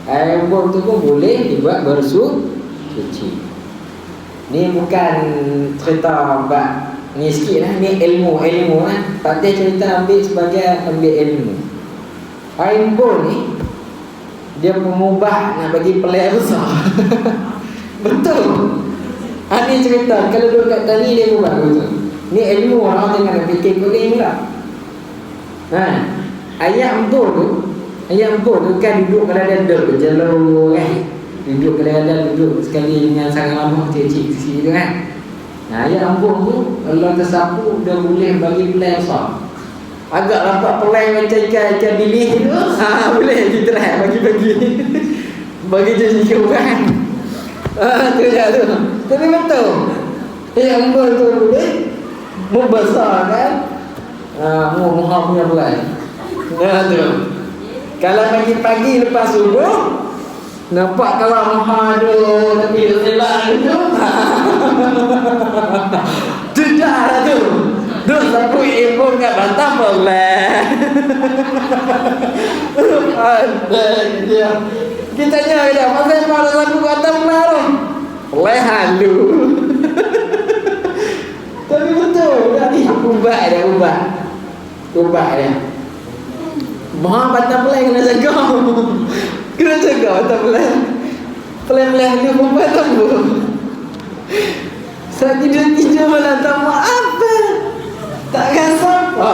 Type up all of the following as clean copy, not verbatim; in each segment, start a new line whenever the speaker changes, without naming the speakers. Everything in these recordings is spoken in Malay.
Air embun tu pun boleh dibuat bersuci. Ni bukan cerita bab ni sikit lah, ni ilmu lah. Patut cerita ambil sebagai ambil ilmu. Air embun ni dia mengubah nak bagi pelik besar. Betul. Ni cerita kalau duduk kat tani dia ubah betul. Ni ilmu orang jangan nak fikir kuning pula. Ayat embun tu kan duduk kadang-kadang berjalur kan. Duduk kadang-kadang duduk sekali dengan sarang lama kecil-kecil sini tu kan. Ayat embun tu kalau tersapu dia boleh bagi pelan besar. Agak nampak pelan macam ikan bilis tu. Boleh diterai bagi-bagi. Bagi jenis orang. Tu je tu. Tapi betul. Ayat embun tu boleh membesarkan muha punya pelan. Tu. Kalau pagi-pagi lepas subuh nampak kawan muha tu tapi selak tu. Tidak lah tu. Duk sapu ibu kat Batam boleh. Dia. Kita tanya dia, masa mana sapu Batam baru? Boleh halu. Tapi betul, tadi ubah dia. Maha Batam Pelai kena jaga. Kena jaga Batam Pelai. Pelai-pelai ni pun Batam pun. Saya tidur malam tak mau apa. Takkan siapa.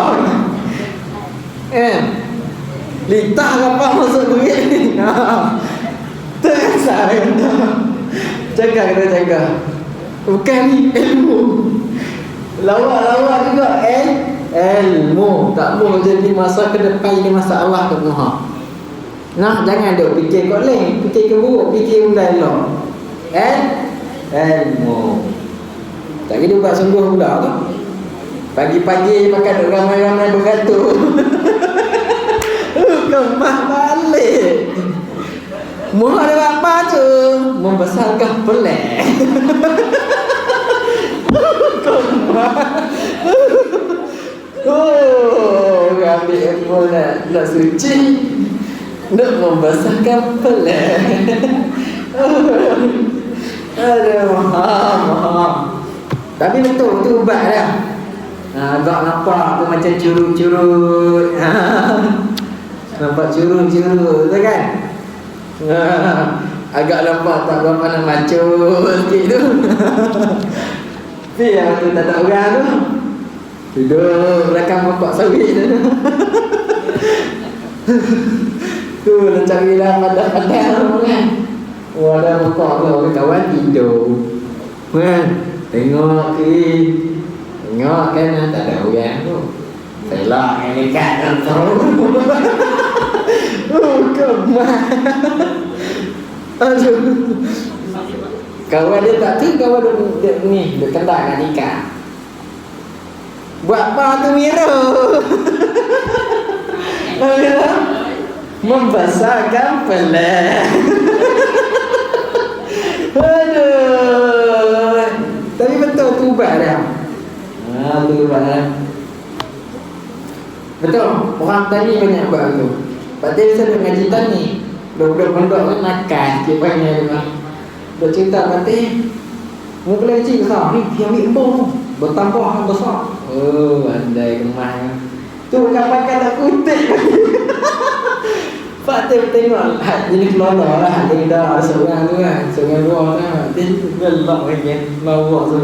Litah apa masuk duit ni. Takkan saya. Kena jaga. Bukan ilmu. Lawak juga ilmu. Tak mau jadi masa ke depan ini masalah ke Tuhan. Nah, jangan duk fikir kau lain, fikir ke buruk, fikir benda elok. Ilmu. Tak kira buat sungguh pula tu. Pagi-pagi makan duk ramai-ramai beratur. Kemah balik. Muha ada apa tu? Membesarkan pelik. Ambil ilmu nak suci, nak membesarkan pelik. Aduh, tapi betul tu ubat dah. Agak nampak tu macam curut-curut. Nampak curut-curut tu kan. Agak nampak tak berapa nak macul sikit tu. Tapi yang tu tak ada orang tu duduk belakang pokok sawit tu. Tu nak carilah padang-padang kan. Ada pokok tu kawan tidur. Tengok kan tak ada orang tu. Selak yang dekat kan tu. Kemah. Aduh. Kawan dia tak tu, kawan dia ni, dia kendak nak nikah. Buat apa tu Mira? Mira membesarkan pelik. Aduh. Tapi betul tu ubat dah. Tu ubat dah. Betul, orang tani banyak buat tu. Pasal saya mengaji tani. Budak-budak pondok kan nakal sikit banyak tu. Dia cerita kata mu boleh kecil besar ni dia ambil embung tu bertambah besar. Andai kemah tu bukan pakai tak kutip. Pak tengok jenis kelana lah. Dia dah seorang tu kan, seorang luar tu dia gelap lagi bawa tu.